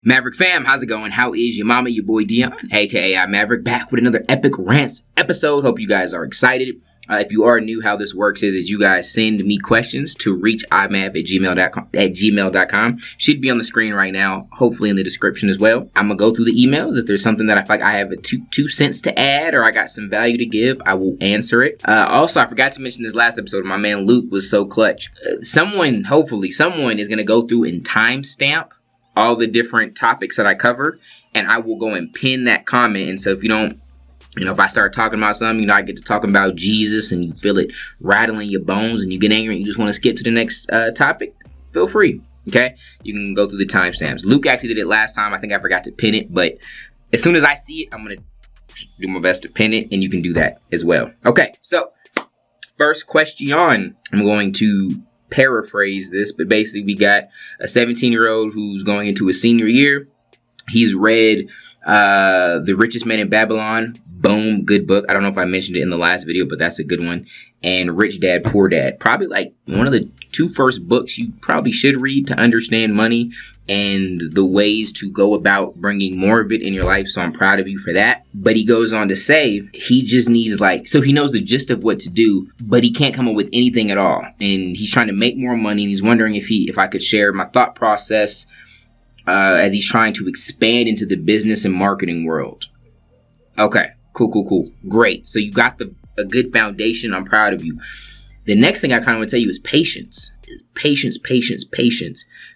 Maverick fam, how's it going? How is your mama, your boy Dion, aka I Maverick, back with another epic Rants episode. Hope you guys are excited. If you are new, how this works is you guys send me questions to reach imav@gmail.com. Should be on the screen right now, hopefully in the description as well. I'm gonna go through the emails. If there's something that I feel like I have a two cents to add or I got some value to give, I will answer it. Also, I forgot to mention this last episode. My man Luke was so clutch. Hopefully someone is gonna go through and timestamp all the different topics that I cover, and I will go and pin that comment. And so if you don't, if I start talking about something, I get to talking about Jesus and you feel it rattling your bones and you get angry and you just want to skip to the next topic, feel free, okay? You can go through the timestamps. Luke actually did it last time. I think I forgot to pin it, but as soon as I see it, I'm going to do my best to pin it, and you can do that as well. Okay, so first question. I'm going to paraphrase this, but basically we got a 17-year-old who's going into his senior year. He's read The Richest Man in Babylon. Boom, good book. I don't know if I mentioned it in the last video, but that's a good one. And Rich Dad, Poor Dad. Probably like one of the two first books you probably should read to understand money and the ways to go about bringing more of it in your life. So I'm proud of you for that. But he goes on to say he just needs so he knows the gist of what to do, but he can't come up with anything at all. And he's trying to make more money, and he's wondering if I could share my thought process as he's trying to expand into the business and marketing world. Okay, cool. Great. So you got a good foundation. I'm proud of you. The next thing I kind of want to tell you is patience. Patience.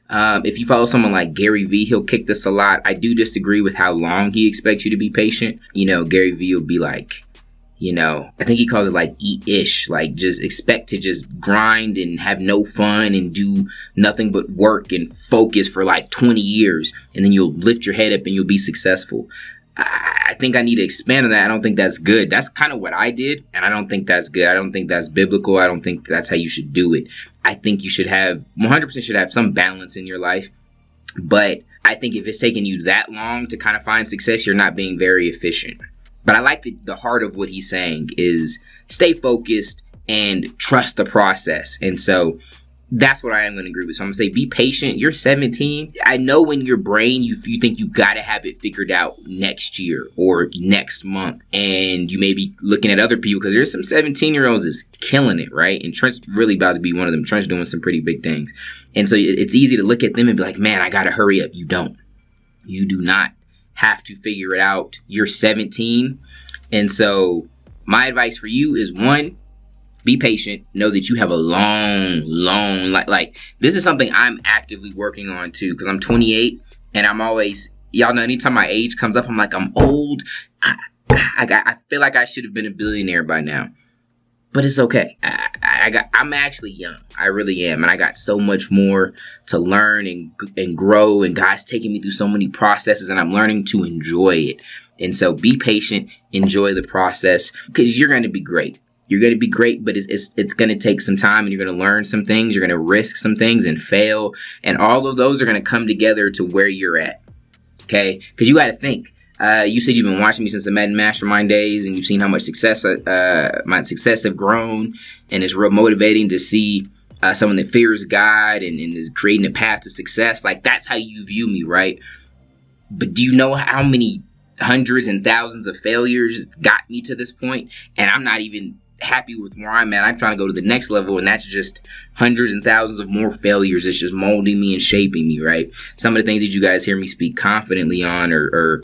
If you follow someone like Gary Vee, he'll kick this a lot. I do disagree with how long he expects you to be patient. Gary Vee will be like, I think he calls it like eat-ish, like just expect to just grind and have no fun and do nothing but work and focus for like 20 years, and then you'll lift your head up and you'll be successful. I think I need to expand on that. I don't think that's good. That's kind of what I did, and I don't think that's good. I don't think that's biblical. I don't think that's how you should do it. I think you should 100% should have some balance in your life. But I think if it's taking you that long to kind of find success, you're not being very efficient. But I like the heart of what he's saying is stay focused and trust the process. And so that's what I am going to agree with. So I'm going to say be patient. You're 17. I know in your brain you think you got to have it figured out next year or next month. And you may be looking at other people because there's some 17-year-olds that's killing it, right? And Trent's really about to be one of them. Trent's doing some pretty big things. And so it's easy to look at them and be like, man, I got to hurry up. You don't. You do not have to figure it out. You're 17. And so my advice for you is, one, be patient. Know that you have a long, like this is something I'm actively working on too, because I'm 28 and I'm always, y'all know, anytime my age comes up, I'm like, I'm old. I feel like I should have been a billionaire by now, but it's okay. I'm actually young. I really am. And I got so much more to learn and grow, and God's taking me through so many processes, and I'm learning to enjoy it. And so be patient, enjoy the process, because you're going to be great. You're going to be great, but it's going to take some time, and you're going to learn some things. You're going to risk some things and fail. And all of those are going to come together to where you're at. Okay? Because you got to think. You said you've been watching me since the Madden Mastermind days, and you've seen how much success my success have grown. And it's real motivating to see someone that fears God and is creating a path to success. Like, that's how you view me, right? But do you know how many hundreds and thousands of failures got me to this point? And I'm not even happy with where I'm at. I'm trying to go to the next level, and that's just hundreds and thousands of more failures. It's just molding me and shaping me, right? Some of the things that you guys hear me speak confidently on or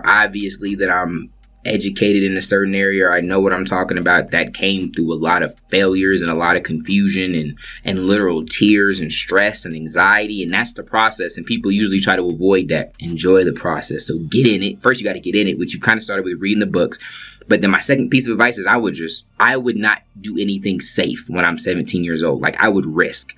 obviously that I'm educated in a certain area, or I know what I'm talking about, that came through a lot of failures and a lot of confusion and literal tears and stress and anxiety. And that's the process, and people usually try to avoid that. Enjoy the process. So get in it. First, you got to get in it, which you kind of started with reading the books. But then my second piece of advice is I would not do anything safe when I'm 17 years old. Like, I would risk,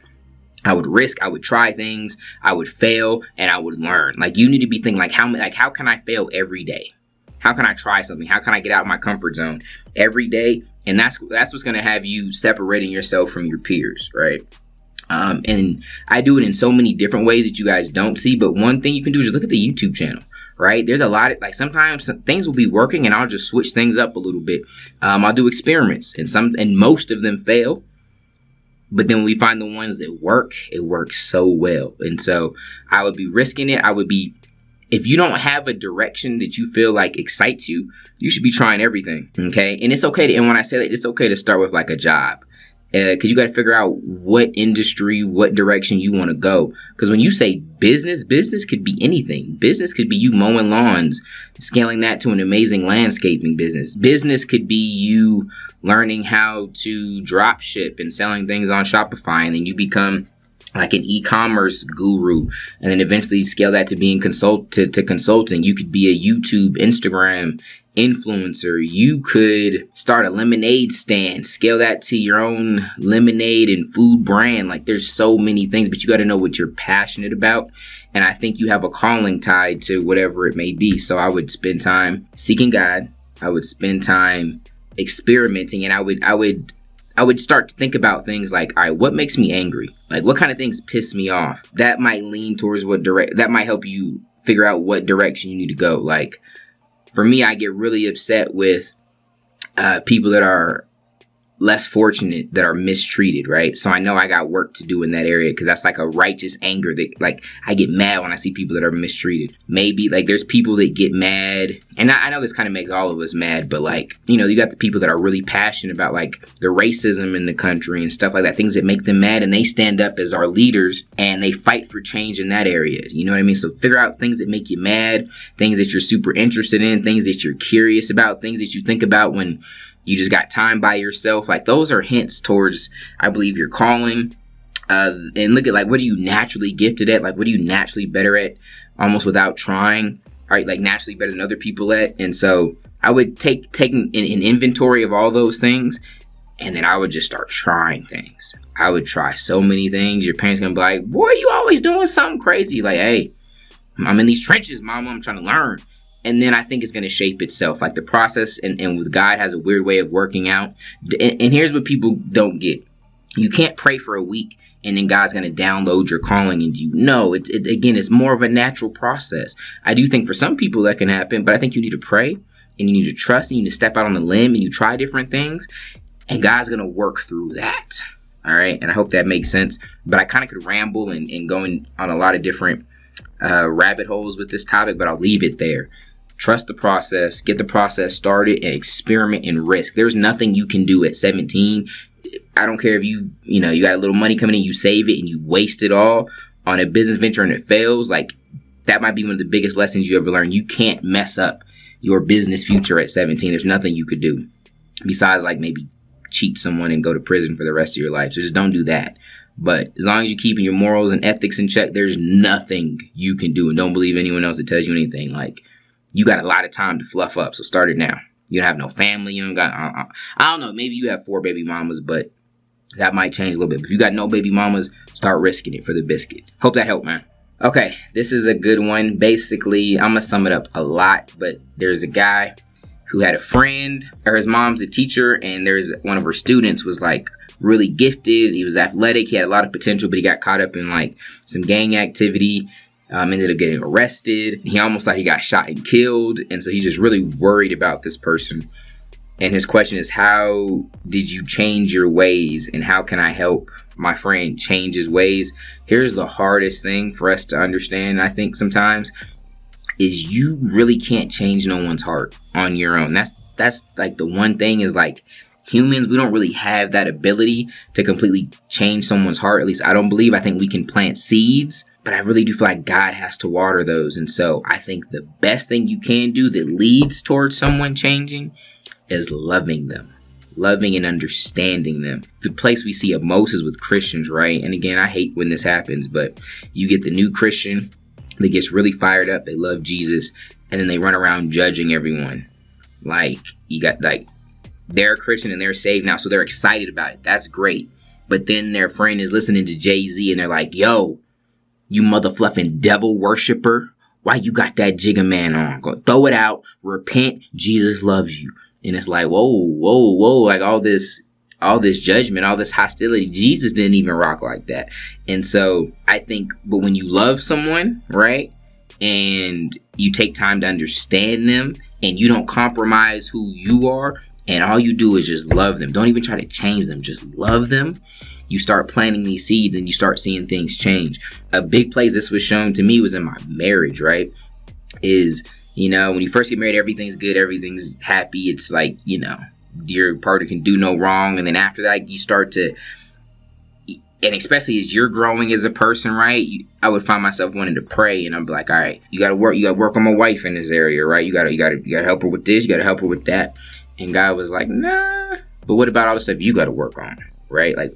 I would try things, I would fail, and I would learn. Like, you need to be thinking like how can I fail every day? How can I try something? How can I get out of my comfort zone every day? And that's what's going to have you separating yourself from your peers, right? And I do it in so many different ways that you guys don't see. But one thing you can do is just look at the YouTube channel, right? There's a lot of, like, sometimes things will be working and I'll just switch things up a little bit. I'll do experiments, and most of them fail. But then when we find the ones that work, it works so well. And so I would be risking it. If you don't have a direction that you feel like excites you, you should be trying everything. Okay. And it's okay and when I say that, it's okay to start with like a job. Because you got to figure out what industry, what direction you want to go. Because when you say business could be anything. Business could be you mowing lawns, scaling that to an amazing landscaping business. Business could be you learning how to drop ship and selling things on Shopify, and then you become like an e-commerce guru, and then eventually scale that to being consulting. You could be a YouTube, Instagram influencer. You could start a lemonade stand, scale that to your own lemonade and food brand. Like, there's so many things, but you got to know what you're passionate about. And I think you have a calling tied to whatever it may be. So I would spend time seeking God. I would spend time experimenting, and I would start to think about things like, all right, what makes me angry? Like, what kind of things piss me off? That might lean towards that might help you figure out what direction you need to go. Like, for me, I get really upset with people that are less fortunate, that are mistreated, right? So I know I got work to do in that area, because that's like a righteous anger that, like, I get mad when I see people that are mistreated. Maybe like there's people that get mad, and I know this kind of makes all of us mad, but like, you know, you got the people that are really passionate about like the racism in the country and stuff like that, things that make them mad, and they stand up as our leaders and they fight for change in that area. You know what I mean? So figure out things that make you mad, things that you're super interested in, things that you're curious about, things that you think about when you just got time by yourself. Like, those are hints towards, I believe, your calling. And look at, like, what are you naturally gifted at? Like, what are you naturally better at almost without trying? All right, like, naturally better than other people at. And so I would take an inventory of all those things, and then I would just start trying things. I would try so many things. Your parents gonna be like, boy, you always doing something crazy. Like, hey, I'm in these trenches, mama. I'm trying to learn. And then I think it's going to shape itself. Like, the process and with God has a weird way of working out. And here's what people don't get. You can't pray for a week and then God's going to download your calling into you. No, again, it's more of a natural process. I do think for some people that can happen, but I think you need to pray and you need to trust and you need to step out on the limb and you try different things, and God's going to work through that. All right. And I hope that makes sense. But I kind of could ramble and go on a lot of different rabbit holes with this topic, but I'll leave it there. Trust the process, get the process started, and experiment and risk. There's nothing you can do at 17. I don't care if you got a little money coming in, you save it and you waste it all on a business venture and it fails. Like, that might be one of the biggest lessons you ever learned. You can't mess up your business future at 17. There's nothing you could do besides like maybe cheat someone and go to prison for the rest of your life. So just don't do that. But as long as you're keeping your morals and ethics in check, there's nothing you can do. And don't believe anyone else that tells you anything. Like, you got a lot of time to fluff up, so start it now. You don't have no family. You don't got, I don't know, maybe you have 4 baby mamas, but that might change a little bit. But if you got no baby mamas, start risking it for the biscuit. Hope that helped, man. Okay, this is a good one. Basically, I'm going to sum it up a lot, but there's a guy who had a friend, or his mom's a teacher, and there's one of her students was like really gifted. He was athletic. He had a lot of potential, but he got caught up in like some gang activity. Ended up getting arrested. He almost thought he got shot and killed. And so he's just really worried about this person. And his question is, how did you change your ways? And how can I help my friend change his ways? Here's the hardest thing for us to understand, I think, sometimes, is you really can't change no one's heart on your own. That's like the one thing is, like, humans, we don't really have that ability to completely change someone's heart. At least I don't believe. I think we can plant seeds, but I really do feel like God has to water those. And so I think the best thing you can do that leads towards someone changing is loving them, loving and understanding them. The place we see it most is with Christians, right? And again, I hate when this happens, but you get the new Christian that gets really fired up. They love Jesus, and then they run around judging everyone. Like, you got, like, they're a Christian and they're saved now, so they're excited about it. That's great. But then their friend is listening to Jay-Z and they're like, yo, you mother fluffing devil worshiper, why you got that Jigga Man on? Go throw it out, repent, Jesus loves you. And it's like, whoa, like all this judgment, all this hostility. Jesus didn't even rock like that. And so I think, but when you love someone, right, and you take time to understand them and you don't compromise who you are, and all you do is just love them. Don't even try to change them. Just love them. you start planting these seeds and you start seeing things change. A big place this was shown to me was in my marriage, right? Is, when you first get married, everything's good, everything's happy. It's like, your partner can do no wrong. And then after that, you start to, and especially as you're growing as a person, right? I would find myself wanting to pray, and I'm like, all right, you gotta work on my wife in this area, right? You gotta help her with this, you gotta help her with that. And God was like, nah, but what about all the stuff you gotta work on, right? Like,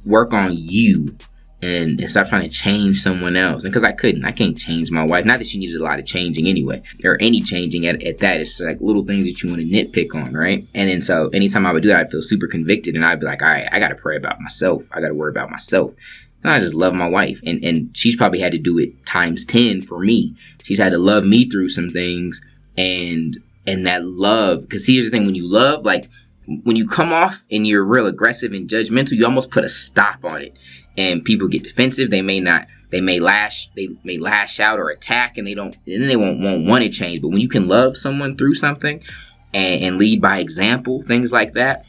work on you and stop trying to change someone else. And because I can't change my wife. Not that she needed a lot of changing anyway, or any changing at that. It's like little things that you want to nitpick on, right? And then so anytime I would do that, I'd feel super convicted, and I'd be like, all right, I got to pray about myself. I got to worry about myself. And I just love my wife, and she's probably had to do it times 10 for me. She's had to love me through some things, and that love, because here's the thing, when you love, like when you come off and you're real aggressive and judgmental, you almost put a stop on it. And people get defensive. They may lash out or attack, and then they won't want to change. But when you can love someone through something and lead by example, things like that,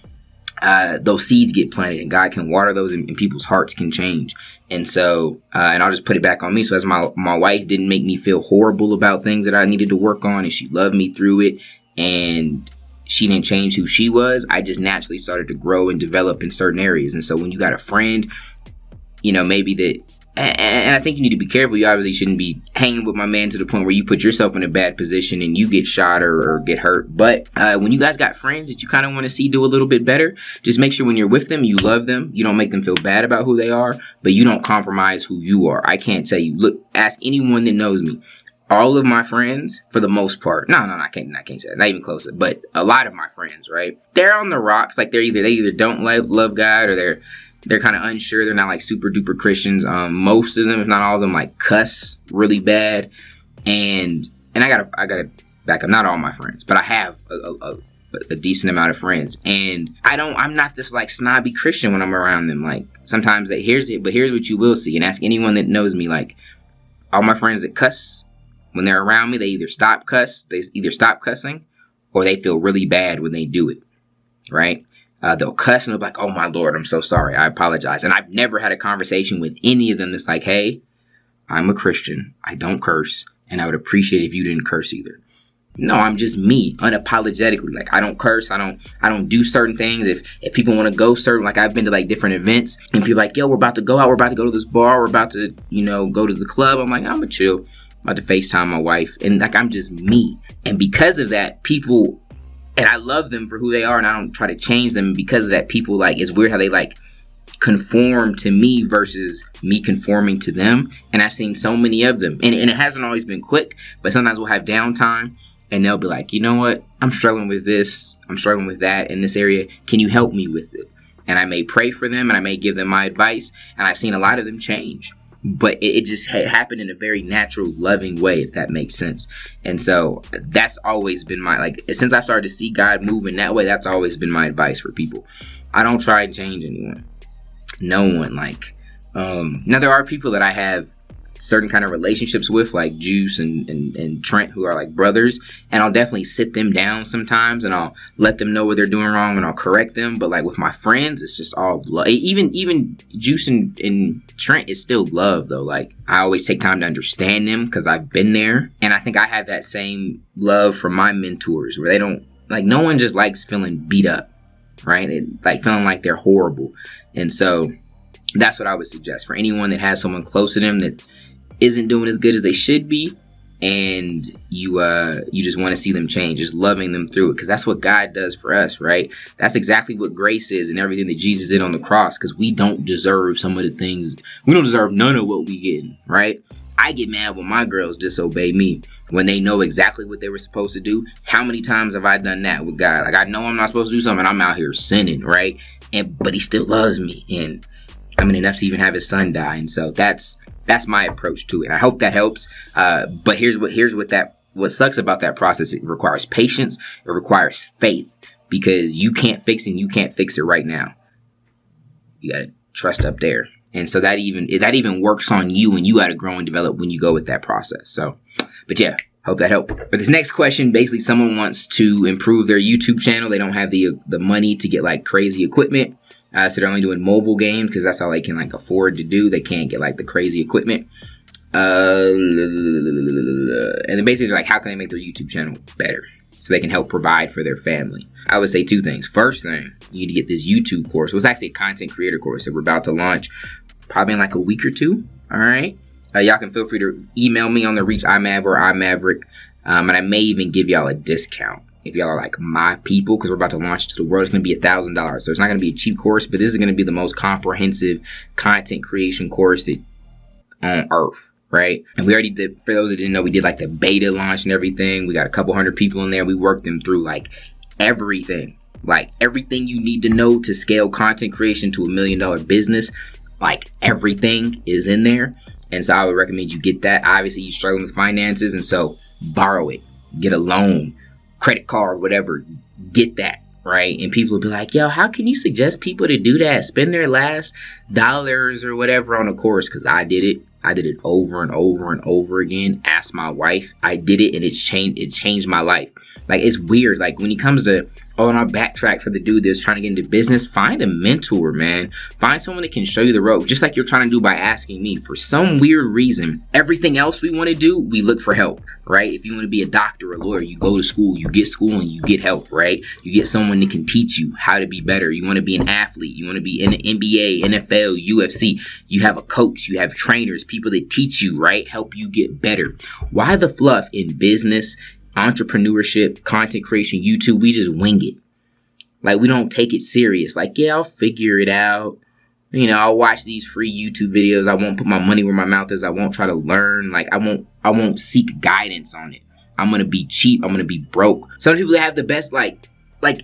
those seeds get planted, and God can water those, and people's hearts can change. And so, and I'll just put it back on me. So as my wife didn't make me feel horrible about things that I needed to work on, and she loved me through it, and she didn't change who she was, I just naturally started to grow and develop in certain areas. And so when you got a friend, maybe that, and I think you need to be careful. You obviously shouldn't be hanging with my man to the point where you put yourself in a bad position and you get shot or get hurt. But when you guys got friends that you kind of want to see do a little bit better, just make sure when you're with them, you love them. You don't make them feel bad about who they are, but you don't compromise who you are. I can't tell you. Look, ask anyone that knows me. All of my friends, for the most part, no, I can't say that, not even close. But a lot of my friends, right? They're on the rocks. Like they either don't love God, or they're kind of unsure. They're not like super duper Christians. Most of them, if not all of them, like cuss really bad. And I gotta back up. Not all my friends, but I have a decent amount of friends. And I'm not this like snobby Christian when I'm around them. Like sometimes here's what you will see. And ask anyone that knows me. Like all my friends that cuss, when they're around me, they either stop cussing, or they feel really bad when they do it. Right? They'll cuss and they'll be like, oh my Lord, I'm so sorry, I apologize. And I've never had a conversation with any of them that's like, hey, I'm a Christian, I don't curse, and I would appreciate if you didn't curse either. No, I'm just me, unapologetically. Like I don't curse, I don't do certain things. If people want to go certain, like I've been to like different events, and people are like, yo, we're about to go out, we're about to go to this bar, we're about to, go to the club. I'm like, I'm gonna chill, I'm about to FaceTime my wife, and like I'm just me. And because of that, people, and I love them for who they are, and I don't try to change them. And because of that, people like, it's weird how they like conform to me versus me conforming to them. And I've seen so many of them, and it hasn't always been quick, but sometimes we'll have downtime and they'll be like, you know what, I'm struggling with this, I'm struggling with that in this area, can you help me with it? And I may pray for them, and I may give them my advice, and I've seen a lot of them change. But it just happened in a very natural, loving way, if that makes sense. And so that's always been since I started to see God move in that way, that's always been my advice for people. I don't try and change anyone. No one. Now there are people that I have certain kind of relationships with, like Juice and Trent, who are like brothers, and I'll definitely sit them down sometimes, and I'll let them know what they're doing wrong, and I'll correct them. But like with my friends, it's just all love. Even Juice and Trent is still love, though. Like I always take time to understand them because I've been there, and I think I have that same love for my mentors, where they don't, like, no one just likes feeling beat up, right? Like feeling like they're horrible. And so that's what I would suggest for anyone that has someone close to them that isn't doing as good as they should be, and you just want to see them change, just loving them through it, because that's what God does for us, right? That's exactly what grace is, and everything that Jesus did on the cross, because we don't deserve some of the things. We don't deserve none of what we get, right? I get mad when my girls disobey me when they know exactly what they were supposed to do. How many times have I done that with God? Like, I know I'm not supposed to do something, I'm out here sinning, right? But he still loves me, and I mean, enough to even have his son die. And so that's my approach to it. I hope that helps. But what sucks about that process, it requires patience. It requires faith, because you can't fix it. You can't fix it right now. You got to trust up there. And so that even works on you, and you got to grow and develop when you go with that process. So, but yeah, hope that helped. But this next question, basically someone wants to improve their YouTube channel. They don't have the money to get like crazy equipment. So they're only doing mobile games because that's all they can like afford to do. They can't get like the crazy equipment. And then basically like, how can they make their YouTube channel better so they can help provide for their family? I would say two things. First thing, you need to get this YouTube course. Well, it's actually a content creator course that we're about to launch probably in like a week or two. All right. Y'all can feel free to email me on the Reach iMav or iMaverick. And I may even give y'all a discount if y'all are like my people, because we're about to launch it to the world. It's going to be $1,000. So it's not going to be a cheap course, but this is going to be the most comprehensive content creation course that on earth. Right. And we already did, for those that didn't know, we did like the beta launch and everything. We got a couple hundred people in there. We worked them through like everything you need to know to scale content creation to $1 million business. Like everything is in there. And so I would recommend you get that. Obviously you're struggling with finances, and so borrow it, get a loan, credit card, whatever, get that. Right. And people will be like, yo, how can you suggest people to do that? Spend their last dollars or whatever on a course? Because I did it. I did it over and over and over again. Ask my wife. I did it, and it changed my life. Like, it's weird. Like, when it comes to, oh, and I'll backtrack for the dude that's trying to get into business, find a mentor, man. Find someone that can show you the road, just like you're trying to do by asking me. For some weird reason, everything else we want to do, we look for help, right? If you want to be a doctor or a lawyer, you go to school, you get schooling, you get help, right? You get someone that can teach you how to be better. You want to be an athlete, you want to be in the NBA, NFL, UFC. You have a coach, you have trainers, people that teach you, right? Help you get better. Why the fluff in business, entrepreneurship, content creation, YouTube? We just wing it. Like, we don't take it serious. Like, yeah, I'll figure it out. You know, I'll watch these free YouTube videos. I won't put my money where my mouth is. I won't try to learn. Like, I won't seek guidance on it. I'm going to be cheap. I'm going to be broke. Some people that have the best, like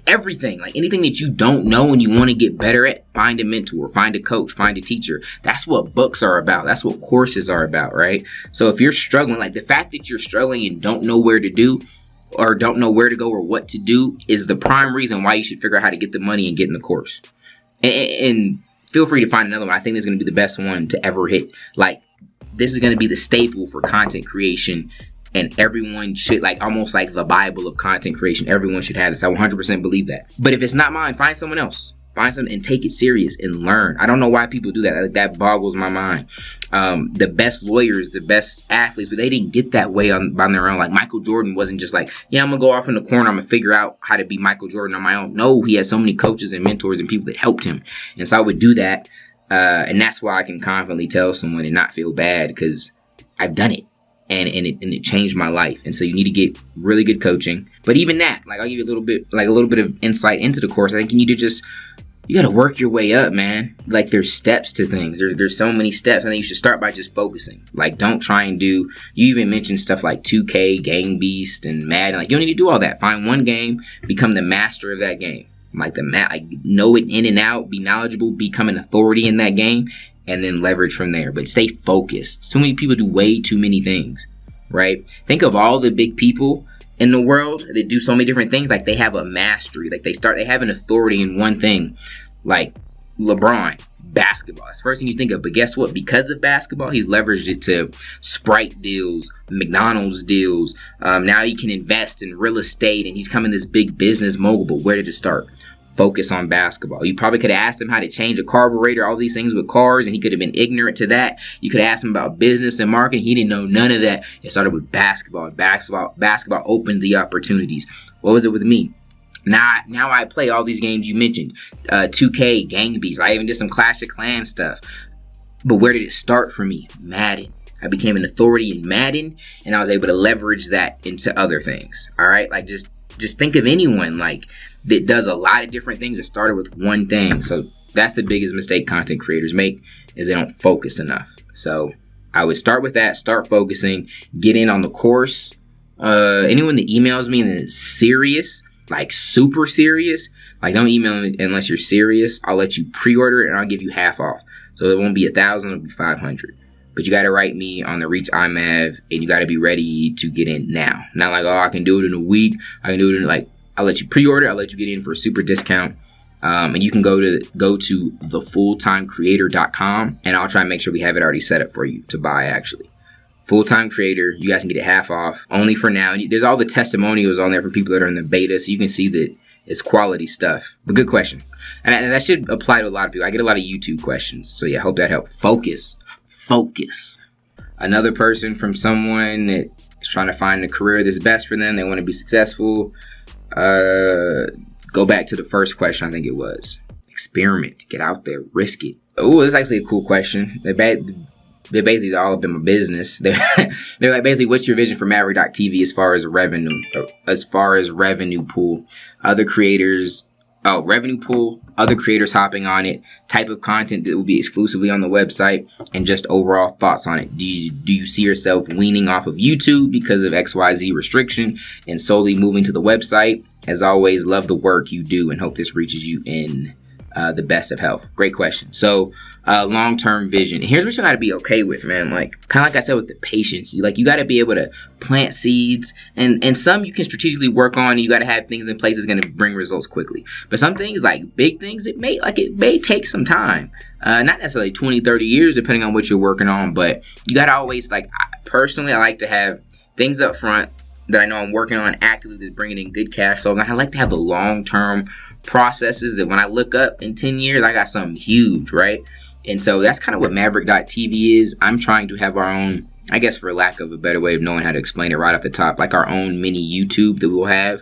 everything, like anything that you don't know and you want to get better at, find a mentor, find a coach, find a teacher. That's what books are about. That's what courses are about, right? So if you're struggling, like the fact that you're struggling and don't know where to do or don't know where to go or what to do is the prime reason why you should figure out how to get the money and get in the course. And feel free to find another one. I think this is going to be the best one to ever hit. Like, this is going to be the staple for content creation. And everyone should, like, almost like the Bible of content creation. Everyone should have this. I 100% believe that. But if it's not mine, find someone else. Find something and take it serious and learn. I don't know why people do that. Like, that boggles my mind. The best lawyers, the best athletes, but they didn't get that way on their own. Like, Michael Jordan wasn't just like, yeah, I'm going to go off in the corner. I'm going to figure out how to be Michael Jordan on my own. No, he had so many coaches and mentors and people that helped him. And so I would do that. And that's why I can confidently tell someone and not feel bad, because I've done it. And it changed my life. And so you need to get really good coaching. But even that, like, I'll give you a little bit of insight into the course. I think you need to you got to work your way up, man. Like, there's steps to things. There's so many steps. I think you should start by just focusing. Like, don't try and do, you even mentioned stuff like 2K, Gang Beast, and Madden. Like, you don't need to do all that. Find one game, become the master of that game. Like, know it in and out, be knowledgeable, become an authority in that game, and then leverage from there. But stay focused. Too many people do way too many things, right? Think of all the big people in the world that do so many different things. Like, they have a mastery. Like, they have an authority in one thing. Like LeBron, basketball. That's the first thing you think of. But guess what? Because of basketball, he's leveraged it to Sprite deals, McDonald's deals. Now he can invest in real estate, and he's becoming this big business mogul. But where did it start? Focus on basketball. You probably could have asked him how to change a carburetor, all these things with cars, and he could have been ignorant to that. You could have asked him about business and marketing. He didn't know none of that. It started with basketball. Basketball opened the opportunities. What was it with me? Now I play all these games you mentioned. 2K, Gang Beast. I even did some Clash of Clans stuff. But where did it start for me? Madden. I became an authority in Madden, and I was able to leverage that into other things. All right? Like, just think of anyone, like, that does a lot of different things that started with one thing. So that's the biggest mistake content creators make, is they don't focus enough. So I would start with that, start focusing, get in on the course. Anyone that emails me and is serious, like super serious, like, don't email me unless you're serious. I'll let you pre-order it and I'll give you half off. So it won't be 1,000, it'll be 500. But you got to write me on the Reach iMav, and you got to be ready to get in now. Not like, oh, I can do it in a week. I can do it in, like, I'll let you pre-order. I'll let you get in for a super discount. And you can go to thefulltimecreator.com, and I'll try and make sure we have it already set up for you to buy, actually. Full-time creator, you guys can get it half off, only for now. There's all the testimonials on there for people that are in the beta, so you can see that It's quality stuff. But good question. And that should apply to a lot of people. I get a lot of YouTube questions. So yeah, hope that helped. Focus. Another person from someone that is trying to find a career that's best for them. They want to be successful. Go back to the first question, I think it was. Experiment. Get out there. Risk it. Oh, it's actually a cool question. They're basically all up in my business. They're like, basically, what's your vision for Maverick.tv as far as revenue pool? Revenue pool, other creators hopping on it, type of content that will be exclusively on the website, and just overall thoughts on it. Do you see yourself weaning off of YouTube because of XYZ restriction and solely moving to the website? As always, love the work you do and hope this reaches you in the best of health. Great question. So long-term vision. Here's what you got to be okay with, man. Like, kind of like I said with the patience, you got to be able to plant seeds, and some you can strategically work on. And you got to have things in place that's going to bring results quickly. But some things, like big things, it may take some time. Not necessarily 20, 30 years, depending on what you're working on. But you got to always, personally, I like to have things up front that I know I'm working on actively that's bringing in good cash flow. And I like to have the long-term processes that when I look up in 10 years, I got something huge, right? And so that's kind of what Maverick.tv is. I'm trying to have our own, I guess for lack of a better way of knowing how to explain it right off the top, like our own mini YouTube that we'll have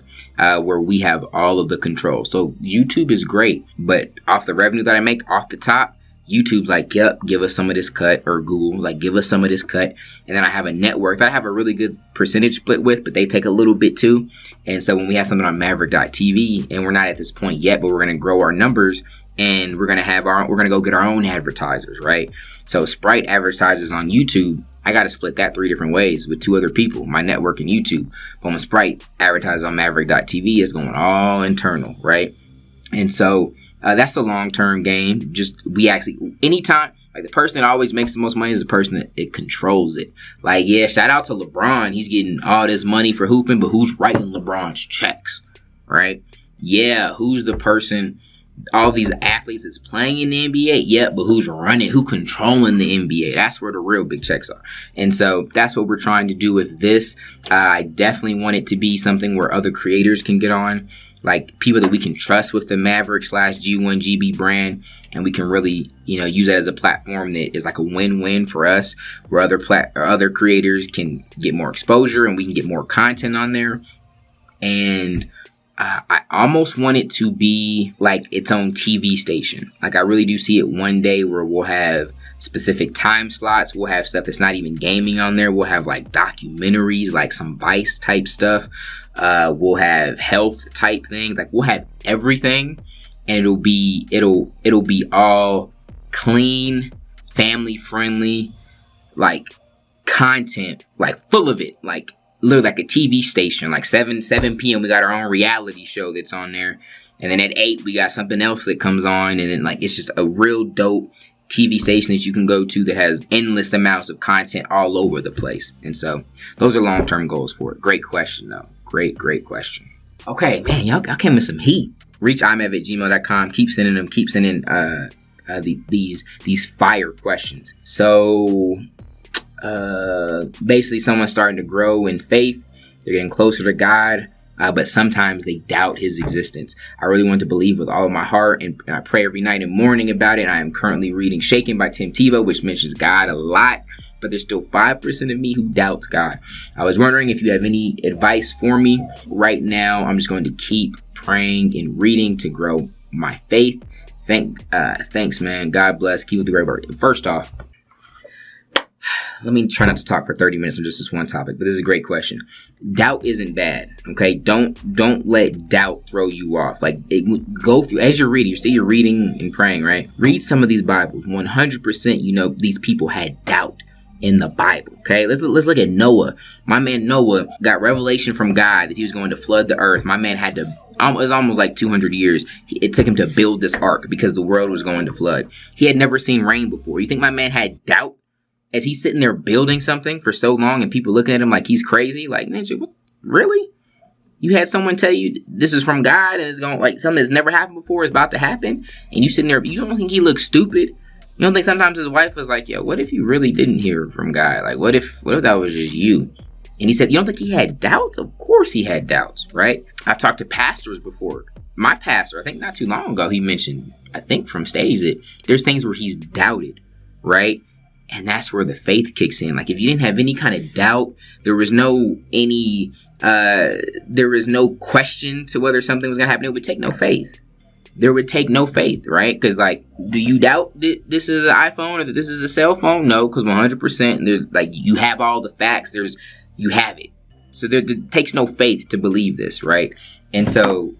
where we have all of the control. So YouTube is great, but off the revenue that I make off the top, YouTube's like, yep, give us some of this cut, or Google, like, give us some of this cut. And then I have a network that I have a really good percentage split with, but they take a little bit too. And so when we have something on Maverick.tv, and we're not at this point yet, but we're going to grow our numbers, and we're going to go get our own advertisers, right? So Sprite advertisers on YouTube, I got to split that 3 different ways with 2 other people, my network and YouTube. But when Sprite advertises on Maverick.tv, it's going all internal, right? And so that's a long-term game. Anytime, like, the person that always makes the most money is the person that it controls it. Like, yeah, shout out to LeBron. He's getting all this money for hooping, but who's writing LeBron's checks, right? Yeah, who's the person, all these athletes that's playing in the NBA? Yeah, but who's controlling the NBA? That's where the real big checks are. And so that's what we're trying to do with this. I definitely want it to be something where other creators can get on, like people that we can trust with the Maverick/G1GB brand, and we can really, use that as a platform that is like a win-win for us, where other creators can get more exposure and we can get more content on there. And I almost want it to be like its own TV station. Like, I really do see it one day where we'll have specific time slots. We'll have stuff that's not even gaming on there. We'll have like documentaries, like some Vice type stuff. We'll have health type things. Like, we'll have everything, and it'll be all clean, family friendly, like content, like full of it, like literally like a TV station. Like 7 p.m. we got our own reality show that's on there, and then at 8 we got something else that comes on, and then like it's just a real dope TV station that you can go to that has endless amounts of content all over the place. And so those are long-term goals for it. Great question though. Great question. Okay, man, y'all came with some heat. Reach imev@gmail.com. Keep sending these fire questions. So basically, someone's starting to grow in faith. They're getting closer to God, but sometimes they doubt his existence. I really want to believe with all of my heart, and I pray every night and morning about it. I am currently reading Shaken by Tim Tebow, which mentions God a lot, but there's still 5% of me who doubts God. I was wondering if you have any advice for me. Right now, I'm just going to keep praying and reading to grow my faith. Thanks, man. God bless. Keep with the great work. First off, let me try not to talk for 30 minutes on just this one topic, but this is a great question. Doubt isn't bad, okay? Don't let doubt throw you off. Like, go through, as you're reading, you're reading and praying, right? Read some of these Bibles. 100%, these people had doubt in the Bible, okay? Let's look at Noah. My man Noah got revelation from God that he was going to flood the earth. My man had to, it was almost like 200 years. It took him to build this ark because the world was going to flood. He had never seen rain before. You think my man had doubt as he's sitting there building something for so long and people looking at him like he's crazy? Like, ninja, what? Really? You had someone tell you this is from God and it's going, like, something that's never happened before is about to happen, and you sitting there, you don't think he looks stupid? You don't think sometimes his wife was like, yo, what if you really didn't hear from God? Like, what if that was just you? And he said, you don't think he had doubts? Of course he had doubts, right? I've talked to pastors before my pastor, I think not too long ago, he mentioned, I think from stage, that there's things where he's doubted, right? And that's where the faith kicks in. Like if you didn't have any kind of doubt, there was no question to whether something was gonna happen, it would take no faith. There would take no faith, right? Because like, do you doubt that this is an iPhone or that this is a cell phone? No, because 100%, like you have all the facts. You have it. So there takes no faith to believe this, right? And so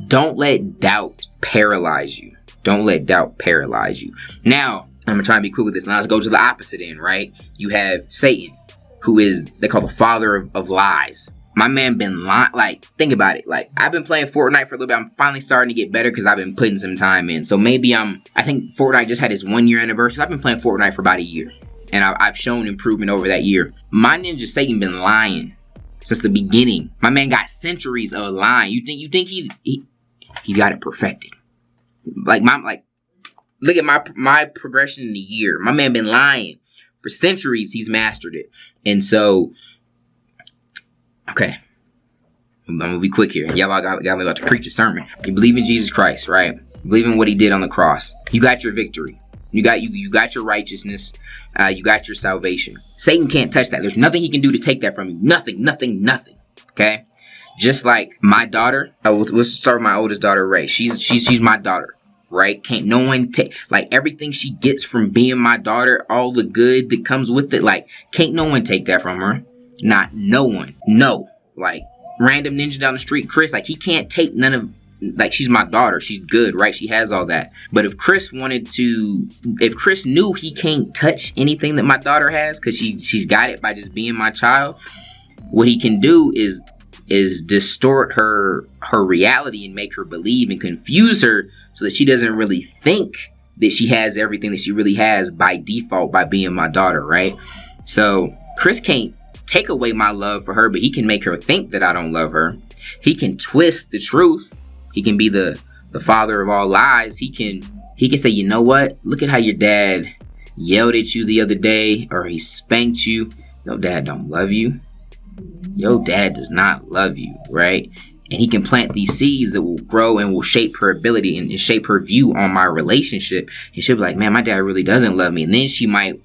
don't let doubt paralyze you. Don't let doubt paralyze you. Now, I'm gonna try and be quick with this. Now let's go to the opposite end, right? You have Satan, who is, they call the father of lies. My man been lying. Like, think about it. Like, I've been playing Fortnite for a little bit. I'm finally starting to get better because I've been putting some time in. So maybe I think Fortnite just had its 1 year anniversary. I've been playing Fortnite for about a year. And I've shown improvement over that year. My ninja Satan been lying since the beginning. My man got centuries of lying. You think he's got it perfected. Like, look at my progression in a year. My man been lying. For centuries, he's mastered it. And so, okay, I'm gonna be quick here. Y'all got me about to preach a sermon. You believe in Jesus Christ, right? You believe in what he did on the cross. You got your victory. You got your righteousness. You got your salvation. Satan can't touch that. There's nothing he can do to take that from you. Nothing. Okay? Just like my daughter. Let's start with my oldest daughter, Ray. She's my daughter, right? Can't no one take, like, everything she gets from being my daughter, all the good that comes with it, like, can't no one take that from her. Not no one. No. Like, random ninja down the street, Chris, like, he can't take none of, like, she's my daughter. She's good, right? She has all that. But if Chris knew he can't touch anything that my daughter has, because she's got it by just being my child, what he can do is distort her reality and make her believe and confuse her so that she doesn't really think that she has everything that she really has by default by being my daughter, right? So Chris can't take away my love for her, but he can make her think that I don't love her. He can twist the truth. He can be the father of all lies. He can say, you know what? Look at how your dad yelled at you the other day, or he spanked you. Your dad don't love you. Your dad does not love you, right? And he can plant these seeds that will grow and will shape her ability and shape her view on my relationship. And she'll be like, man, my dad really doesn't love me. And then she may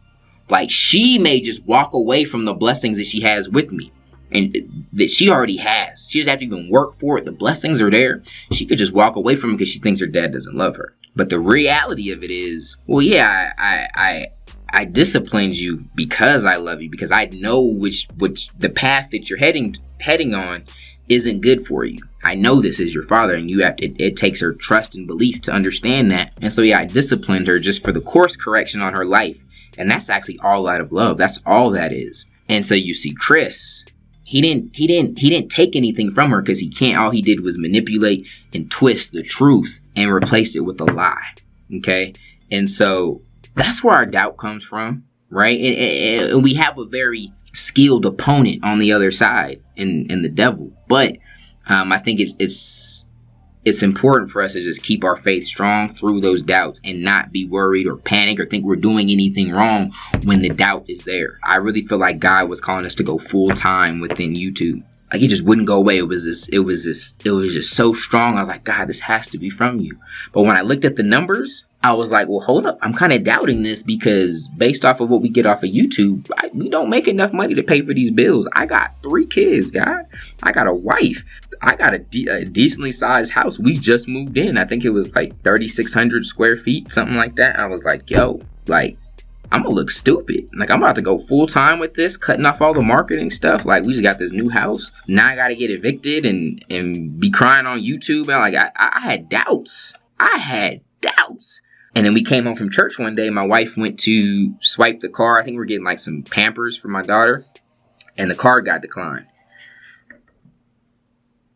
just walk away from the blessings that she has with me. And that she already has. She doesn't have to even work for it. The blessings are there. She could just walk away from it because she thinks her dad doesn't love her. But the reality of it is, well, yeah, I disciplined you because I love you, because I know which the path that you're heading on isn't good for you. I know this is your father, and it takes her trust and belief to understand that. And so yeah, I disciplined her just for the course correction on her life. And that's actually all out of love. That's all that is. And so you see Chris, he didn't take anything from her because he can't. All he did was manipulate and twist the truth and replace it with a lie. Okay? And so that's where our doubt comes from, right? And we have a very skilled opponent on the other side in the devil. But I think it's important for us to just keep our faith strong through those doubts and not be worried or panic or think we're doing anything wrong when the doubt is there. I really feel like God was calling us to go full time within YouTube. Like, it just wouldn't go away. It was just so strong. I was like, God, this has to be from you. But when I looked at the numbers, I was like, well, hold up. I'm kind of doubting this because based off of what we get off of YouTube, we don't make enough money to pay for these bills. I got 3 kids, God. I got a wife. I got a decently sized house. We just moved in. I think it was like 3,600 square feet, something like that. I was like, yo, like, I'm gonna look stupid. Like, I'm about to go full time with this, cutting off all the marketing stuff. Like, we just got this new house. Now I gotta get evicted and be crying on YouTube. And like, I had doubts. And then we came home from church one day. My wife went to swipe the card. I think we're getting like some Pampers for my daughter. And the card got declined.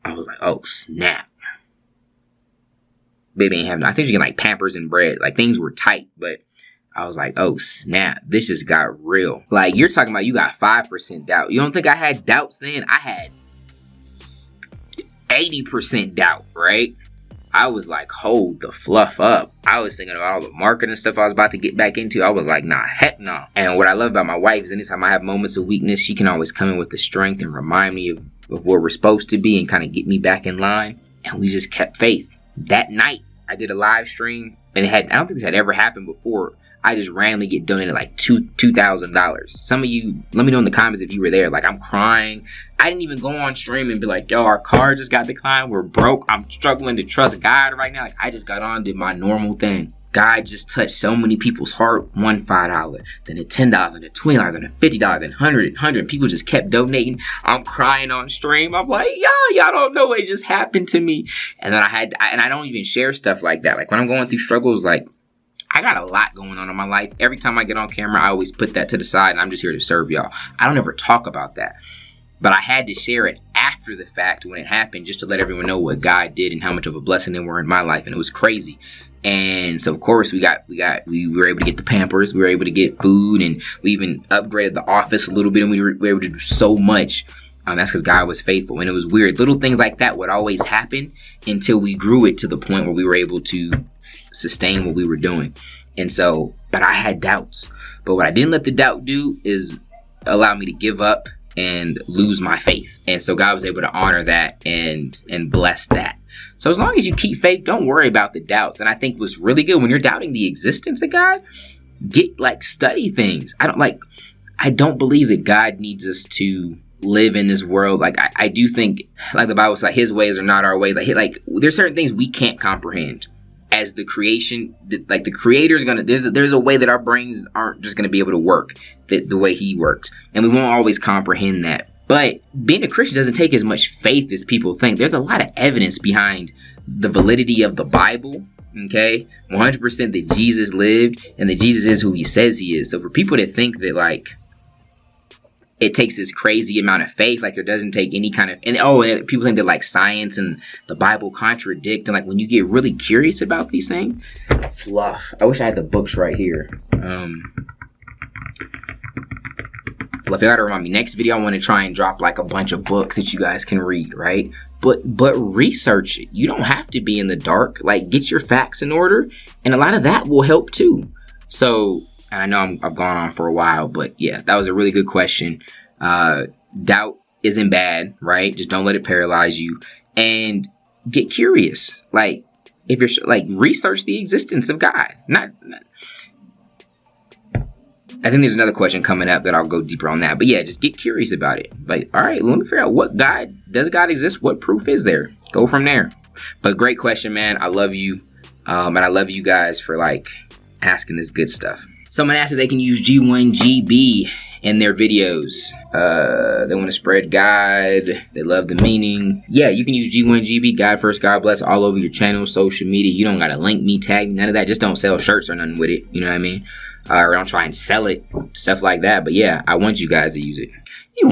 I was like, oh, snap. Baby ain't having, I think she's getting like Pampers and bread. Like, things were tight, but I was like, oh, snap. This just got real. Like, you're talking about you got 5% doubt. You don't think I had doubts then? I had 80% doubt, right? I was like, hold the fluff up. I was thinking about all the marketing stuff I was about to get back into. I was like, nah, heck no. And what I love about my wife is anytime I have moments of weakness, she can always come in with the strength and remind me of where we're supposed to be and kind of get me back in line. and we just kept faith. That night, I did a live stream, and I don't think this had ever happened before. I just randomly get donated like $2,000. Some of you, let me know in the comments if you were there. Like, I'm crying. I didn't even go on stream and be like, yo, our car just got declined. We're broke. I'm struggling to trust God right now. Like, I just got on, did my normal thing. God just touched so many people's heart. One $5, then a $10, then a $20, then a $50, then $100. People just kept donating. I'm crying on stream. I'm like, y'all don't know what just happened to me. And then I don't even share stuff like that. Like, when I'm going through struggles, like, I got a lot going on in my life. Every time I get on camera, I always put that to the side, and I'm just here to serve y'all. I don't ever talk about that. But I had to share it after the fact when it happened, just to let everyone know what God did and how much of a blessing they were in my life. And it was crazy. And so, of course, we were able to get the Pampers. We were able to get food, and we even upgraded the office a little bit, and we were able to do so much. That's because God was faithful. And it was weird. Little things like that would always happen until we grew it to the point where we were able to sustain what we were doing. And so, but I had doubts. But what I didn't let the doubt do is allow me to give up and lose my faith. And so God was able to honor that and bless that. So as long as you keep faith, don't worry about the doubts. And I think what's really good when you're doubting the existence of God, study things. I don't believe that God needs us to live in this world. Like, I do think, like the Bible says, like, his ways are not our ways. Like there's certain things we can't comprehend. As the creation, like the creator's gonna, there's a way that our brains aren't just gonna be able to work the way he works. And we won't always comprehend that. But being a Christian doesn't take as much faith as people think. There's a lot of evidence behind the validity of the Bible, okay? 100% that Jesus lived and that Jesus is who he says he is. So for people to think that, like, it takes this crazy amount of faith, like, it doesn't take any kind of, and people think that, like, science and the Bible contradict, and, like, when you get really curious about these things, fluff. I wish I had the books right here. Well, if you gotta remind me, next video I want to try and drop like a bunch of books that you guys can read, right? But research it. You don't have to be in the dark. Like, get your facts in order, and a lot of that will help too. So, and I know I've gone on for a while, but yeah, that was a really good question. Doubt isn't bad, right? Just don't let it paralyze you, and get curious. Like, if you're like, research the existence of God. I think there's another question coming up that I'll go deeper on that. But yeah, just get curious about it. Like, all right, let me figure out does God exist? What proof is there? Go from there. But great question, man. I love you. And I love you guys for, like, asking this good stuff. Someone asked if they can use G1GB in their videos. They want to spread God. They love the meaning. Yeah, you can use G1GB, God First, God Bless, all over your channel, social media. You don't got to link me, tag me, none of that. Just don't sell shirts or nothing with it. You know what I mean? Or don't try and sell it, stuff like that. But yeah, I want you guys to use it. If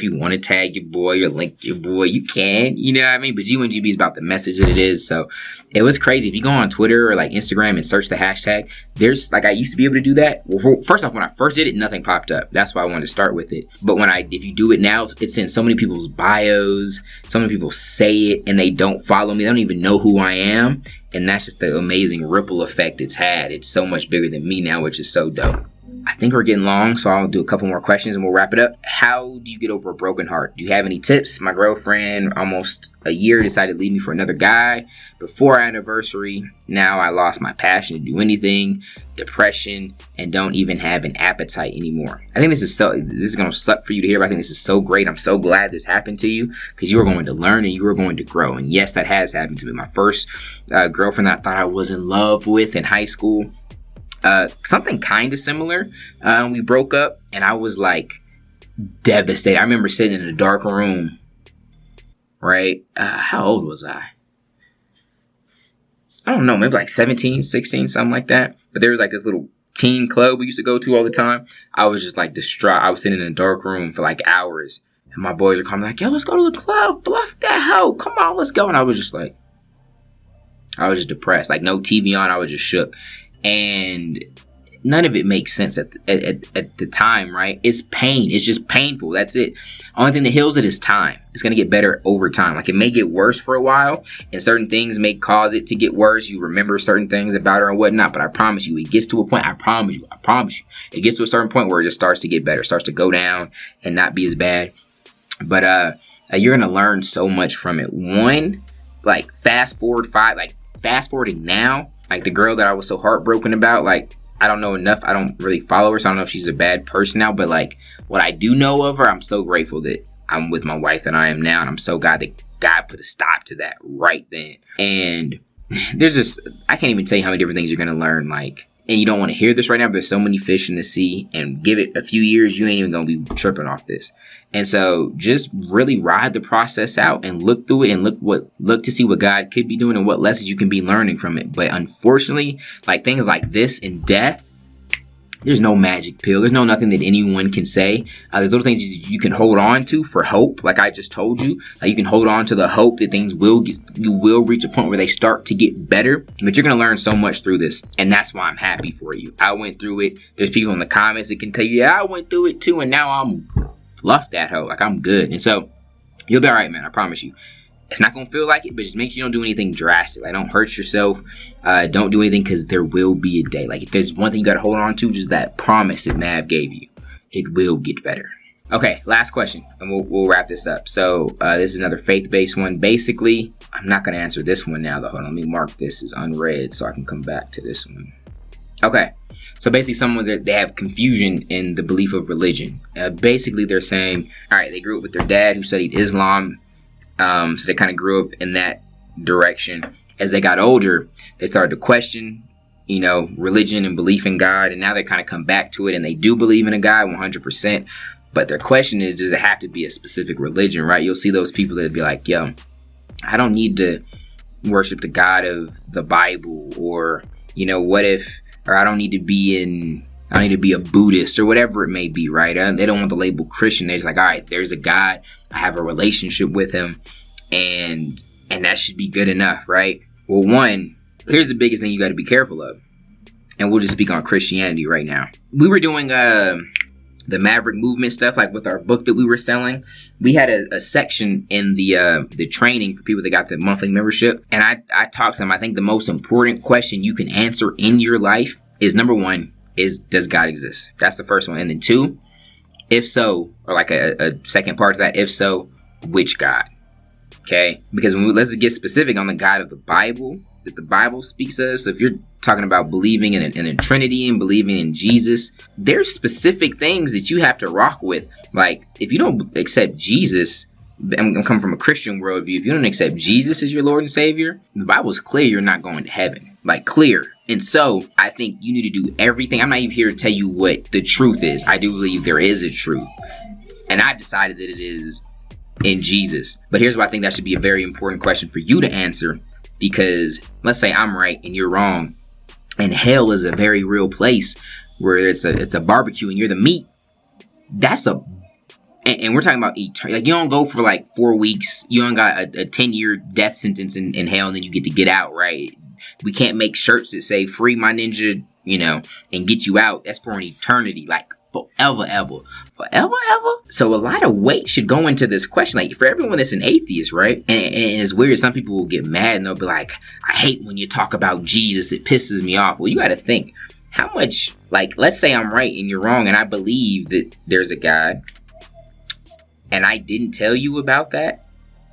you want to tag your boy or link your boy, you can. You know what I mean? But G1GB is about the message that it is. So it was crazy. If you go on Twitter or like Instagram and search the hashtag, there's, like, I used to be able to do that. Well, first off, when I first did it, nothing popped up. That's why I wanted to start with it. But if you do it now, it's in so many people's bios. So many people say it and they don't follow me. They don't even know who I am. And that's just the amazing ripple effect it's had. It's so much bigger than me now, which is so dope. I think we're getting long, so I'll do a couple more questions and we'll wrap it up. How do you get over a broken heart? Do you have any tips? My girlfriend, almost a year, decided to leave me for another guy before our anniversary. Now I lost my passion to do anything, depression, and don't even have an appetite anymore. I think this is going to suck for you to hear, but I think this is so great. I'm so glad this happened to you, because you are going to learn and you are going to grow. And yes, that has happened to me. My first girlfriend that I thought I was in love with in high school, something kind of similar. We broke up and I was like devastated. I remember sitting in a dark room, right? How old was I? I don't know, maybe like 17, 16, something like that. But there was like this little teen club we used to go to all the time. I was just like distraught. I was sitting in a dark room for like hours. And my boys were coming like, yo, let's go to the club. Bluff that hoe. Come on, let's go. And I was just like, I was just depressed. Like, no TV on. I was just shook. And none of it makes sense at the time, right? It's pain. It's just painful. That's it. Only thing that heals it is time. It's going to get better over time. Like, it may get worse for a while, and certain things may cause it to get worse. You remember certain things about her and whatnot, but I promise you, it gets to a point, I promise you, it gets to a certain point where it just starts to get better, starts to go down and not be as bad. But you're going to learn so much from it. One, like fast forwarding now, like the girl that I was so heartbroken about, like I don't know enough. I don't really follow her, so I don't know if she's a bad person now, but like what I do know of her, I'm so grateful that I'm with my wife that I am now, and I'm so glad that God put a stop to that right then. And there's just, I can't even tell you how many different things you're going to learn, like, and you don't want to hear this right now, but there's so many fish in the sea, and give it a few years, you ain't even going to be tripping off this. And so just really ride the process out and look through it and look to see what God could be doing and what lessons you can be learning from it. But unfortunately, like things like this and death, there's no magic pill. There's nothing that anyone can say. There's little things you can hold on to for hope, like I just told you. You can hold on to the hope that things you will reach a point where they start to get better. But you're going to learn so much through this. And that's why I'm happy for you. I went through it. There's people in the comments that can tell you, yeah, I went through it too. And now I'm fluff that hoe. Like I'm good. And so you'll be all right, man. I promise you. It's not going to feel like it, but just make sure you don't do anything drastic. Like, don't hurt yourself. Don't do anything, because there will be a day. Like, if there's one thing you got to hold on to, just that promise that Mav gave you. It will get better. Okay, last question, and we'll wrap this up. So, this is another faith-based one. Basically, I'm not going to answer this one now, though. Hold on, let me mark this as unread so I can come back to this one. Okay, so basically someone that they have confusion in the belief of religion. Basically, they're saying, all right, they grew up with their dad who studied Islam. So they kind of grew up in that direction. As they got older, they started to question, religion and belief in God. And now they kind of come back to it, and they do believe in a God 100%. But their question is, does it have to be a specific religion, right? You'll see those people that be like, yo, I don't need to worship the God of the Bible, or, I don't need to be a Buddhist, or whatever it may be, right? They don't want the label Christian. They're just like, all right, there's a God. I have a relationship with him, and that should be good enough, right? Well, one, here's the biggest thing you got to be careful of, and we'll just speak on Christianity right now. We were doing the Maverick Movement stuff, like with our book that we were selling. We had a section in the training for people that got the monthly membership, and I talked to them. I think the most important question you can answer in your life is, number one, does God exist? That's the first one. And then two, if so, or like a second part to that, if so, which God? Okay? Because let's get specific on the God of the Bible that the Bible speaks of. So if you're talking about believing in a Trinity and believing in Jesus, there's specific things that you have to rock with. Like, if you don't accept Jesus, I'm coming from a Christian worldview, if you don't accept Jesus as your Lord and Savior, the Bible's clear you're not going to heaven. Like, clear. And so I think you need to do everything. I'm not even here to tell you what the truth is. I do believe there is a truth, and I decided that it is in Jesus. But here's why I think that should be a very important question for you to answer, because let's say I'm right and you're wrong, and hell is a very real place where it's a barbecue and you're the meat. And we're talking about eternity. Like, you don't go for like 4 weeks. You don't got a 10-year death sentence in hell, and then you get to get out, right? We can't make shirts that say "Free my ninja," and get you out. That's for an eternity, like forever, ever. So a lot of weight should go into this question. Like, for everyone that's an atheist, right? And it's weird. Some people will get mad and they'll be like, I hate when you talk about Jesus. It pisses me off. Well, you got to think how much, like, let's say I'm right and you're wrong, and I believe that there's a God, and I didn't tell you about that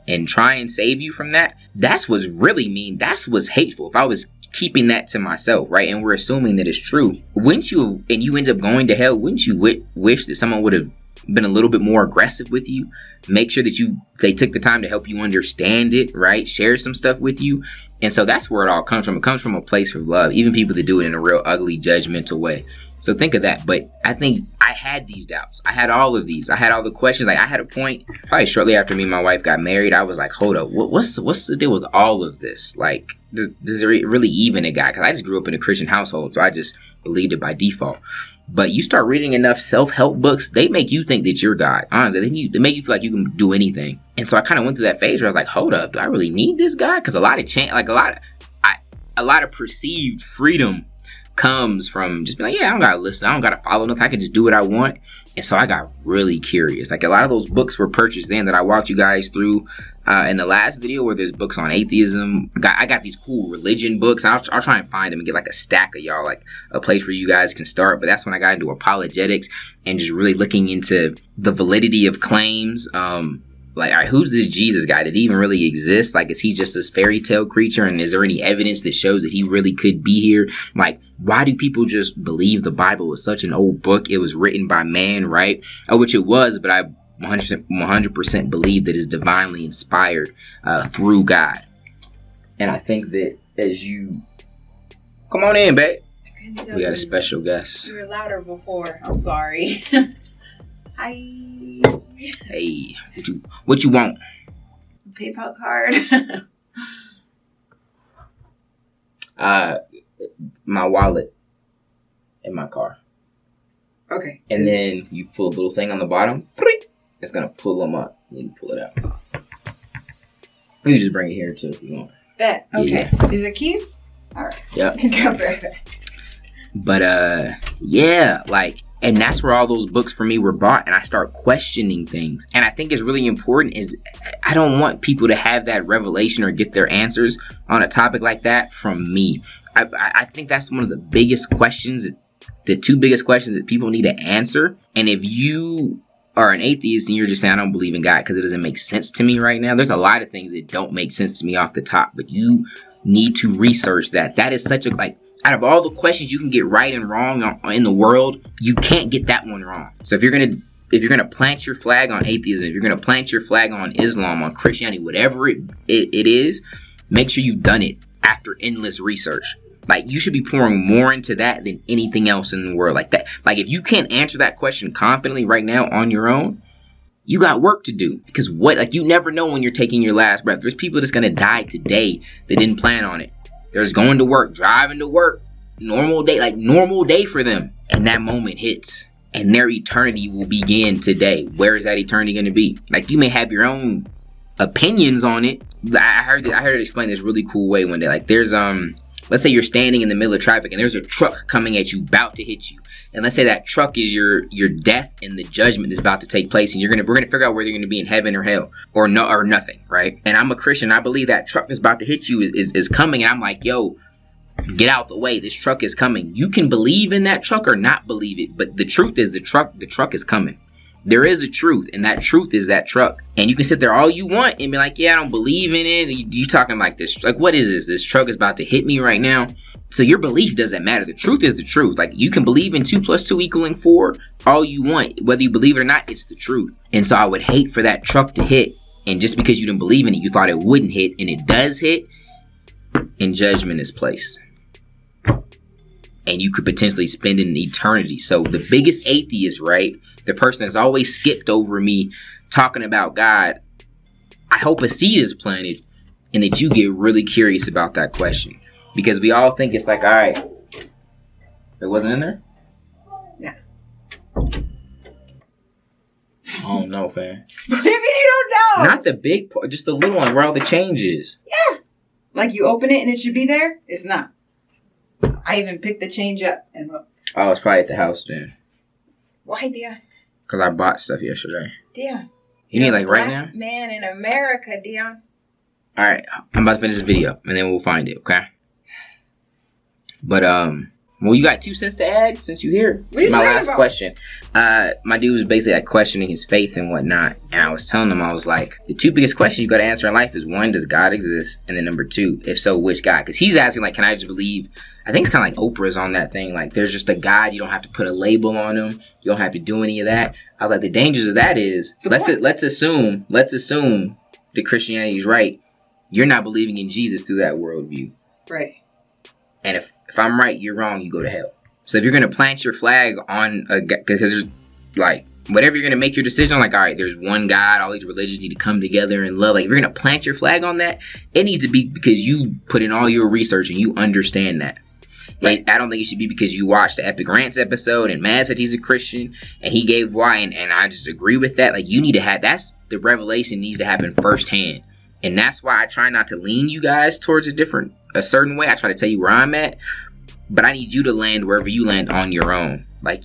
and try and save you from that. That's what's really mean. That's what's hateful. If I was keeping that to myself, right? And we're assuming that it's true. Wouldn't you, and you end up going to hell, wouldn't you wish that someone would have been a little bit more aggressive with you? Make sure that they took the time to help you understand it, right? Share some stuff with you. And so that's where it all comes from. It comes from a place of love, even people that do it in a real ugly, judgmental way. So think of that. But I think I had these doubts. I had all of these. I had all the questions. Like, I had a point, probably shortly after me and my wife got married, I was like, hold up, what's the deal with all of this? Like, does it really even a guy? Because I just grew up in a Christian household, so I just believed it by default. But you start reading enough self-help books, they make you think that you're God. Honestly, they make you feel like you can do anything. And so I kind of went through that phase where I was like, hold up, do I really need this guy? Because a lot of perceived freedom comes from just being like, yeah, I don't gotta listen, I don't gotta follow nothing, I can just do what I want. And so I got really curious. Like, a lot of those books were purchased then that I walked you guys through in the last video, where there's books on atheism. I got these cool religion books. I'll try and find them and get like a stack of y'all, like a place where you guys can start. But that's when I got into apologetics and just really looking into the validity of claims. Like, all right, who's this Jesus guy? Did he even really exist? Like, is he just this fairy tale creature? And is there any evidence that shows that he really could be here? Like, why do people just believe the Bible was such an old book? It was written by man, right? Which it was, but I 100% believe that it's divinely inspired through God. And I think that as you... Come on in, babe. We got a special guest. You were louder before. I'm sorry. Hi. Hey, what you want? PayPal card. My wallet in my car. Okay. And then you pull a little thing on the bottom. It's gonna pull them up. You can pull it out. You can just bring it here too if you want. Bet. Okay. Yeah. These are keys? Alright. Yep. Go right back. But yeah, like, and that's where all those books for me were bought, and I start questioning things. And I think it's really important is I don't want people to have that revelation or get their answers on a topic like that from me. I think that's one of the biggest questions, the two biggest questions that people need to answer. And if you are an atheist and you're just saying, I don't believe in God because it doesn't make sense to me right now, there's a lot of things that don't make sense to me off the top, but you need to research that. That is such a, like, out of all the questions you can get right and wrong in the world, you can't get that one wrong. So if you're gonna plant your flag on atheism, if you're gonna plant your flag on Islam, on Christianity, whatever it is, make sure you've done it after endless research. Like, you should be pouring more into that than anything else in the world. Like that. Like, if you can't answer that question confidently right now on your own, you got work to do. Because you never know when you're taking your last breath. There's people that's gonna die today that didn't plan on it. There's going to work, driving to work, normal day for them. And that moment hits. And their eternity will begin today. Where is that eternity going to be? Like, you may have your own opinions on it. I heard it explained this really cool way one day. Like, there's let's say you're standing in the middle of traffic and there's a truck coming at you, about to hit you. And let's say that truck is your death and the judgment that's about to take place. And we're gonna figure out whether you're gonna be in heaven or hell or nothing, right? And I'm a Christian. I believe that truck that's about to hit you is coming. And I'm like, yo, get out the way. This truck is coming. You can believe in that truck or not believe it, but the truth is the truck is coming. There is a truth, and that truth is that truck. And you can sit there all you want and be like, yeah, I don't believe in it. You talking like this, like, what is this? This truck is about to hit me right now. So your belief doesn't matter. The truth is the truth. Like, you can believe in 2 + 2 = 4 all you want. Whether you believe it or not, it's the truth. And so I would hate for that truck to hit. And just because you didn't believe in it, you thought it wouldn't hit, and it does hit, and judgment is placed. And you could potentially spend an eternity. So the biggest atheist, right? The person that's always skipped over me talking about God, I hope a seed is planted and that you get really curious about that question. Because we all think it's like, all right, it wasn't in there? Yeah. I don't know, fam. What if you don't know? Not the big part, just the little one where all the change is. Yeah. Like, you open it and it should be there? It's not. I even picked the change up and looked. Oh, it's probably at the house then. Why, Dion? Because I bought stuff yesterday. Dion. You need like right now? Man in America, Dion. Alright, I'm about to finish this video and then we'll find it, okay? But, well, you got 2 cents to add since you're here? My last question. My dude was basically like questioning his faith and whatnot. And I was telling him, I was like, the 2 biggest questions you got to answer in life is 1, does God exist? And then number 2, if so, which God? Because he's asking, like, can I just believe? I think it's kind of like Oprah's on that thing. Like, there's just a God. You don't have to put a label on him. You don't have to do any of that. I was like, the dangers of that is, let's assume that Christianity is right. You're not believing in Jesus through that worldview. Right. And if I'm right, you're wrong, you go to hell. So if you're going to plant your flag on because there's like, whatever you're going to make your decision on, like, all right, there's one God, all these religions need to come together and love. Like, if you're going to plant your flag on that, it needs to be because you put in all your research and you understand that. Like, I don't think it should be because you watched the Epic Rants episode and Matt said he's a Christian and he gave why, and I just agree with that. Like, you need to have, that's the revelation needs to happen firsthand. And that's why I try not to lean you guys towards a certain way. I try to tell you where I'm at, but I need you to land wherever you land on your own. Like,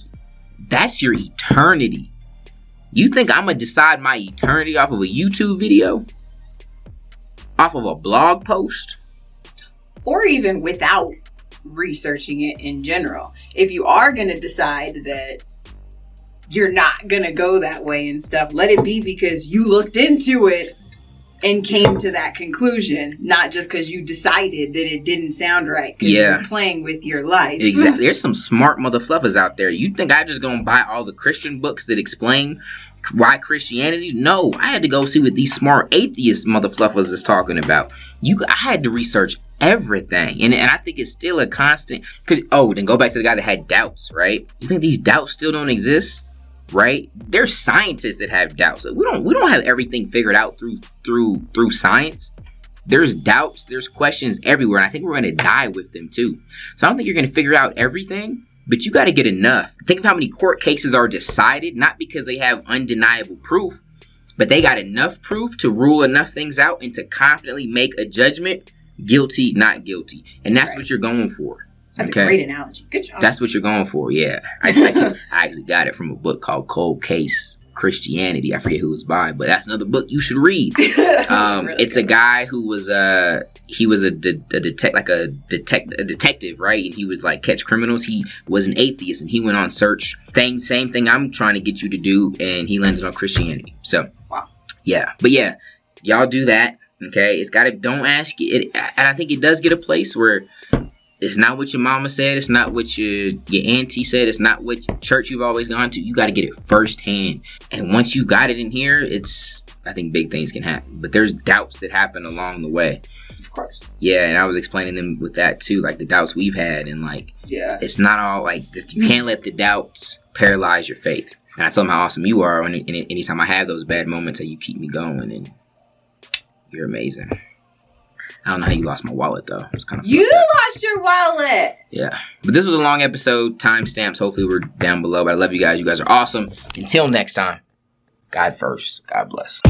that's your eternity. You think I'm gonna decide my eternity off of a YouTube video? Off of a blog post? Or even without researching it in general. If you are gonna decide that you're not gonna go that way and stuff. Let it be because you looked into it and came to that conclusion, not just because you decided that it didn't sound right because you're playing with your life. Exactly. There's some smart motherfluffers out there. You think I just gonna buy all the Christian books that explain why Christianity? No, I had to go see what these smart atheist motherfluffers is talking about. I had to research everything, and I think it's still a constant. Then go back to the guy that had doubts, right? You think these doubts still don't exist? Right? There's scientists that have doubts. We don't have everything figured out through science. There's doubts, there's questions everywhere, and I think we're gonna die with them too. So I don't think you're gonna figure out everything, but you gotta get enough. Think of how many court cases are decided, not because they have undeniable proof, but they got enough proof to rule enough things out and to confidently make a judgment, guilty, not guilty. And that's what you're going for. That's a great analogy. Good job. That's what you're going for, yeah. I actually got it from a book called Cold Case Christianity. I forget who it was by, but that's another book you should read. Really it's good. A guy who was a detective, right? And he would like catch criminals. He was an atheist, and he went on search. Same thing I'm trying to get you to do, and he landed on Christianity. So, wow. Yeah, but yeah, y'all do that. Okay, don't ask it, and I think it does get a place where it's not what your mama said. It's not what your auntie said. It's not what church you've always gone to. You got to get it firsthand. And once you got it in here, I think big things can happen. But there's doubts that happen along the way. Of course. Yeah, and I was explaining them with that too, like the doubts we've had. And it's not all like, you can't let the doubts paralyze your faith. And I told him how awesome you are. And anytime I have those bad moments, you keep me going. And you're amazing. I don't know how you lost my wallet, though. It's kind of you lost your wallet! Yeah. But this was a long episode. Timestamps, hopefully, were down below. But I love you guys. You guys are awesome. Until next time, God first. God bless.